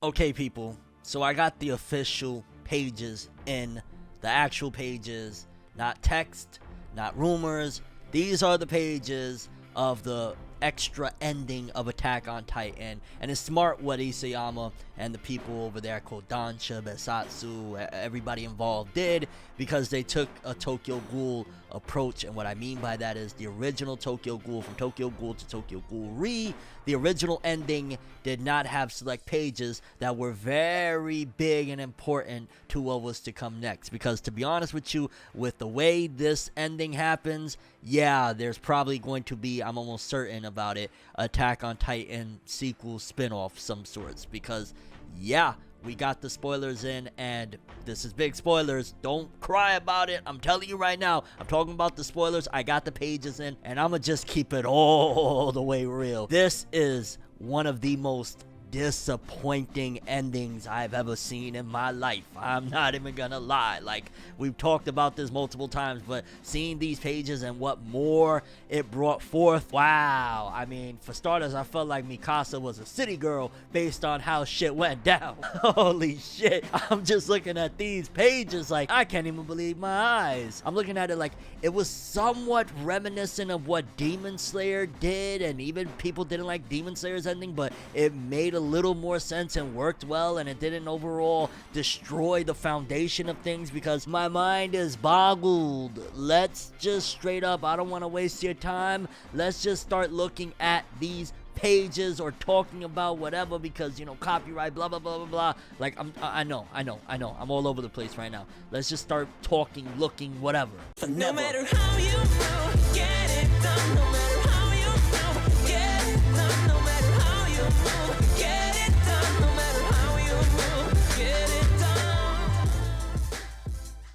Okay, people, so I got the official pages in, the actual pages, not text, not rumors. These are the pages of the extra ending of Attack on Titan, and it's smart what Isayama and the people over there, Kodansha, Besatsu, everybody involved did, because they took a Tokyo Ghoul approach. And what I mean by that is the original Tokyo Ghoul, from Tokyo Ghoul to Tokyo Ghoul Re, the original ending did not have select pages that were very big and important to what was to come next. Because to be honest with you, with the way this ending happens, yeah, there's probably going to be, I'm almost certain about it, Attack on Titan sequel spin-off some sorts. Because yeah, we got the spoilers in, and this is big spoilers. Don't cry about it. I'm telling you right now, I'm talking about the spoilers. I got the pages in, and I'm gonna just keep it all the way real. This is one of the most disappointing endings I've ever seen in my life. I'm not even gonna lie. Like, we've talked about this multiple times, but seeing these pages and what more it brought forth, wow. I mean, for starters, I felt like Mikasa was a city girl based on how shit went down. Holy shit. I'm just looking at these pages like, I can't even believe my eyes. I'm looking at it like it was somewhat reminiscent of what Demon Slayer did, and even people didn't like Demon Slayer's ending, but it made a little more sense and worked well, and it didn't overall destroy the foundation of things, because my mind is boggled. Let's just straight up, I don't want to waste your time, let's just start looking at these pages or talking about whatever, because, you know, copyright, blah blah blah blah blah. Like, I know I'm all over the place right now. Let's just start talking, looking, whatever. No matter how you move, get it done. No matter how you move, get it done. No matter how you move, get it done. No matter how you move, get it done.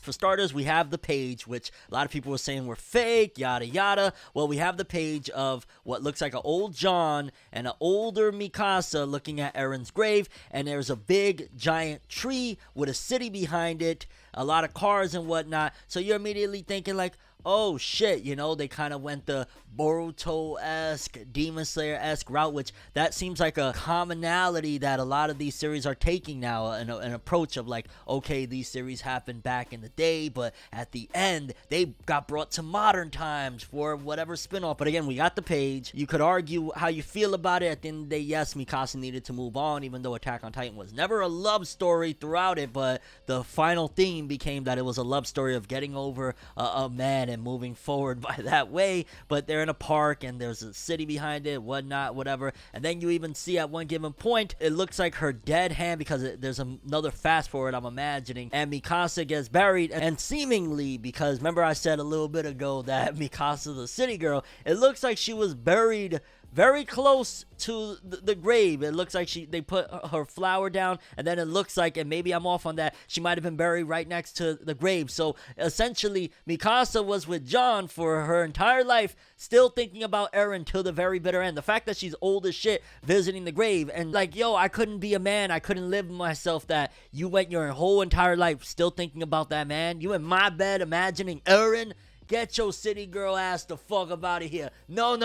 For starters, we have the page, which a lot of people were saying were fake, yada yada. Well, we have the page of what looks like an old John and an older Mikasa looking at Eren's grave, and there's a big giant tree with a city behind it, a lot of cars and whatnot. So you're immediately thinking like, oh shit, you know, they kind of went the Boruto-esque, Demon Slayer-esque route, which that seems like a commonality that a lot of these series are taking now, an approach of like, okay, these series happened back in the day, but at the end, they got brought to modern times for whatever spin-off. But again, we got the page. You could argue how you feel about it. At the end of the day, yes, Mikasa needed to move on, even though Attack on Titan was never a love story throughout it, but the final theme became that it was a love story of getting over a man and moving forward by that way. But they're in a park and there's a city behind it, whatnot, whatever. And then you even see at one given point, it looks like her dead hand, because there's another fast forward, I'm imagining, and Mikasa gets buried. And seemingly, because remember I said a little bit ago that Mikasa's a city girl, it looks like she was buried very close to the grave. It looks like they put her flower down, and then it looks like, and maybe I'm off on that, she might have been buried right next to the grave. So essentially, Mikasa was with John for her entire life, still thinking about Eren till the very bitter end. The fact that she's old as shit visiting the grave, and like, yo, I couldn't be a man, I couldn't live with myself that you went your whole entire life still thinking about that man. You in my bed imagining Eren. Get your city girl ass the fuck up out of here. No.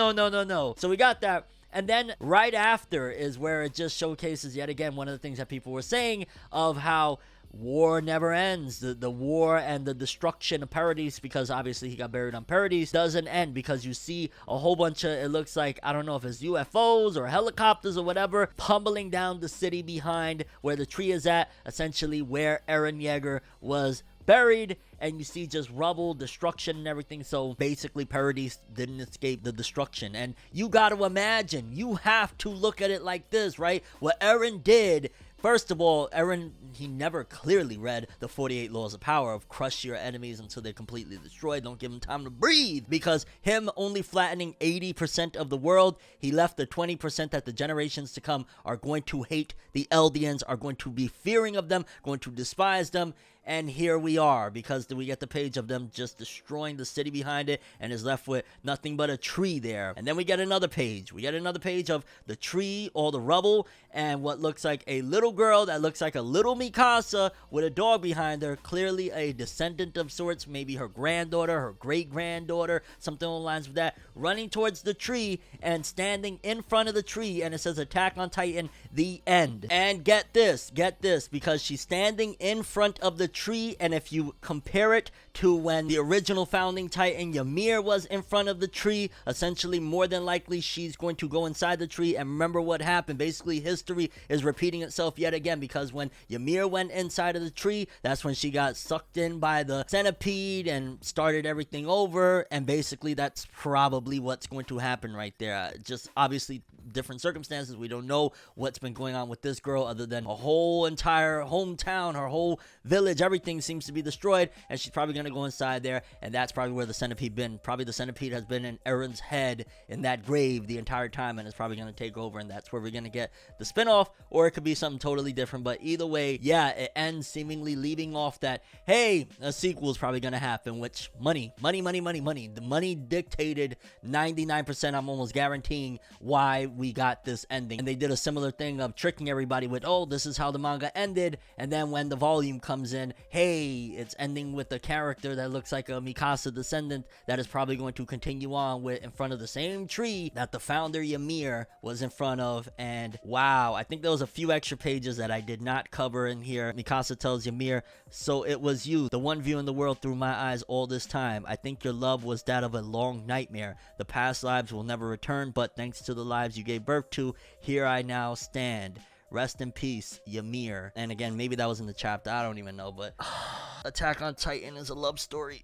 So we got that. And then right after is where it just showcases yet again one of the things that people were saying of how war never ends. The war and the destruction of Paradise, because obviously he got buried on Paradise, doesn't end, because you see a whole bunch of, it looks like, I don't know if it's UFOs or helicopters or whatever, pummeling down the city behind where the tree is at, essentially where Eren Yeager was buried, and you see just rubble, destruction, and everything. So basically Paradise didn't escape the destruction. And you gotta imagine, you have to look at it like this, right? What Eren did, first of all, Eren, he never clearly read the 48 laws of power of crush your enemies until they're completely destroyed, don't give them time to breathe, because him only flattening 80% of the world, he left the 20% that the generations to come are going to hate the Eldians, are going to be fearing of them, going to despise them. And here we are, because we get the page of them just destroying the city behind it, and is left with nothing but a tree there. And then we get another page. We get another page of the tree, all the rubble, and what looks like a little girl that looks like a little Mikasa with a dog behind her, clearly a descendant of sorts, maybe her granddaughter, her great-granddaughter, something along the lines of that, running towards the tree and standing in front of the tree, and it says Attack on Titan, the end. And get this, because she's standing in front of the tree, and if you compare it to when the original founding Titan Ymir was in front of the tree, essentially more than likely she's going to go inside the tree. And remember what happened. Basically, history is repeating itself yet again, because when Ymir went inside of the tree, that's when she got sucked in by the centipede and started everything over. And basically that's probably what's going to happen right there. Just obviously different circumstances. We don't know what's been going on with this girl, other than a whole entire hometown, her whole village, everything seems to be destroyed, and she's probably going to go inside there, and that's probably where the centipede been. Probably the centipede has been in Eren's head in that grave the entire time, and it's probably going to take over, and that's where we're going to get the spinoff, or it could be something totally different. But either way, yeah, it ends seemingly leaving off that, hey, a sequel is probably going to happen, which money. The money dictated 99%, I'm almost guaranteeing, why we got this ending. And they did a similar thing of tricking everybody with, oh, this is how the manga ended, and then when the volume comes in, hey, it's ending with a character that looks like a Mikasa descendant that is probably going to continue on with in front of the same tree that the founder Ymir was in front of. And wow, I think there was a few extra pages that I did not cover in here. Mikasa tells Ymir, so it was you, the one viewing the world through my eyes all this time. I think your love was that of a long nightmare. The past lives will never return, but thanks to the lives you gave birth to, here I now stand. Rest in peace, Ymir. And again, maybe that was in the chapter, I don't even know, but Attack on Titan is a love story.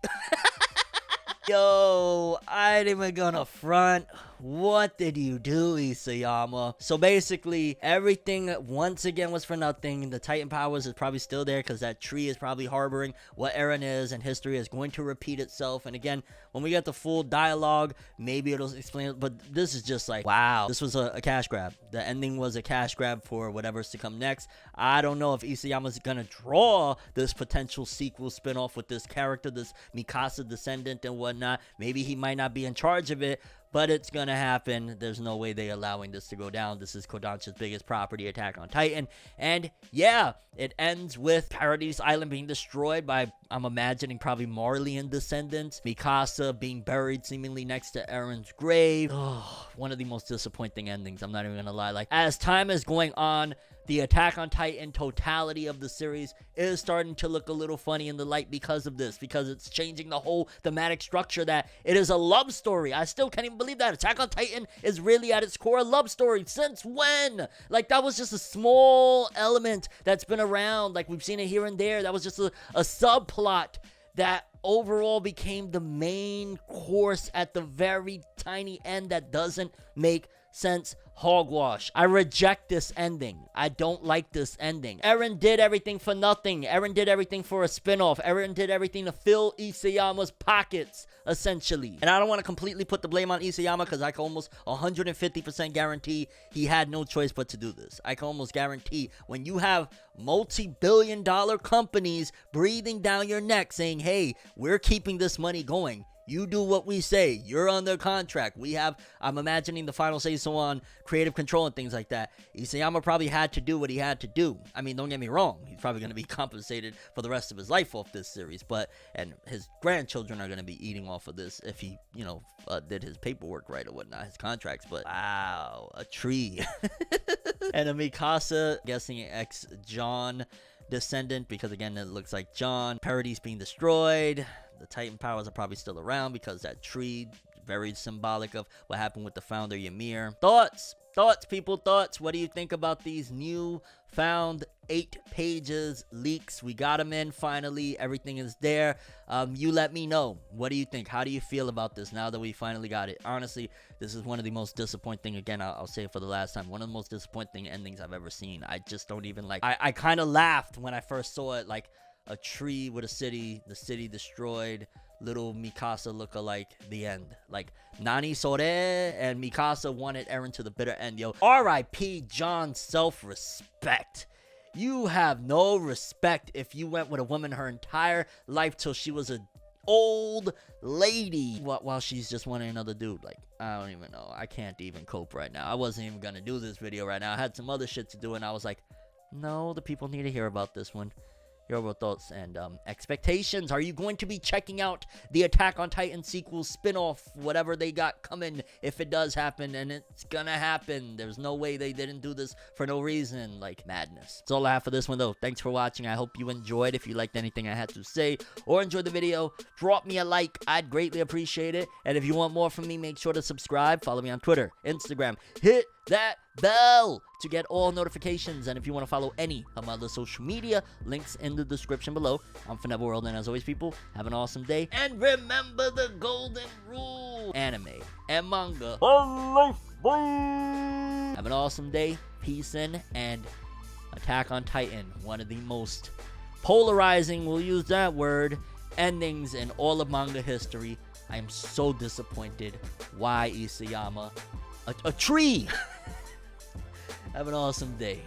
Yo, I ain't even gonna front. What did you do, Isayama? So basically, everything once again was for nothing. The Titan powers is probably still there because that tree is probably harboring what Eren is, and history is going to repeat itself. And again, when we get the full dialogue, maybe it'll explain it. But this is just like, wow, this was a cash grab. The ending was a cash grab for whatever's to come next. I don't know if Isayama's gonna draw this potential sequel spinoff with this character, this Mikasa descendant and whatnot. Maybe he might not be in charge of it, but it's gonna happen. There's no way they're allowing this to go down. This is Kodansha's biggest property, Attack on Titan. And yeah, it ends with Paradise Island being destroyed by, I'm imagining, probably Marleyan descendants. Mikasa being buried seemingly next to Eren's grave. Oh, one of the most disappointing endings, I'm not even gonna lie. Like, as time is going on, the Attack on Titan totality of the series is starting to look a little funny in the light because of this, because it's changing the whole thematic structure that it is a love story. I still can't even believe that. Attack on Titan is really at its core a love story. Since when? Like, that was just a small element that's been around. Like, we've seen it here and there. That was just a subplot that overall became the main course at the very tiny end that doesn't make sense. Hogwash. I reject this ending. I don't like this ending. Eren did everything for nothing. Eren did everything for a spinoff. Eren did everything to fill Isayama's pockets, essentially. And I don't want to completely put the blame on Isayama, because I can almost 150% guarantee he had no choice but to do this. I can almost guarantee when you have multi-billion-dollar companies breathing down your neck saying, hey, we're keeping this money going, you do what we say. You're under contract. We have, I'm imagining the final say so on creative control and things like that. Isayama probably had to do what he had to do. I mean, don't get me wrong. He's probably going to be compensated for the rest of his life off this series. And his grandchildren are going to be eating off of this if he, did his paperwork right or whatnot, his contracts. But wow, a tree. And a Mikasa, guessing ex-John descendant, because again, it looks like John. Paradise being destroyed. The Titan powers are probably still around because that tree, very symbolic of what happened with the founder Ymir. Thoughts, people, thoughts. What do you think about these new found 8 pages leaks? We got them in finally. Everything is there. You let me know. What do you think? How do you feel about this now that we finally got it? Honestly, this is one of the most disappointing, again, I'll say it for the last time, one of the most disappointing endings I've ever seen. I just don't even like, I kind of laughed when I first saw it, like, a tree with a city, the city destroyed, little Mikasa look-alike, the end. Like, Nani Sore and Mikasa wanted Eren to the bitter end, yo. R.I.P. John's self-respect. You have no respect if you went with a woman her entire life till she was a old lady while she's just wanting another dude. Like, I don't even know. I can't even cope right now. I wasn't even gonna do this video right now. I had some other shit to do, and I was like, no, the people need to hear about this one. Your overall thoughts and expectations. Are you going to be checking out the Attack on Titan sequel spin-off, whatever they got coming, if it does happen? And it's gonna happen. There's no way they didn't do this for no reason. Like, madness. That's all I have for this one, though. Thanks for watching. I hope you enjoyed. If you liked anything I had to say or enjoyed the video, drop me a like. I'd greatly appreciate it. And if you want more from me, make sure to subscribe. Follow me on Twitter, Instagram. Hit that bell to get all notifications. And if you want to follow any of my other social media, links in the description below. I'm ForneverWorld, and as always, people, have an awesome day. And remember the golden rule: anime and manga for life, boy. Have an awesome day. Peace in, and Attack on Titan, one of the most polarizing, we'll use that word, endings in all of manga history. I am so disappointed. Why Isayama? A tree! Have an awesome day.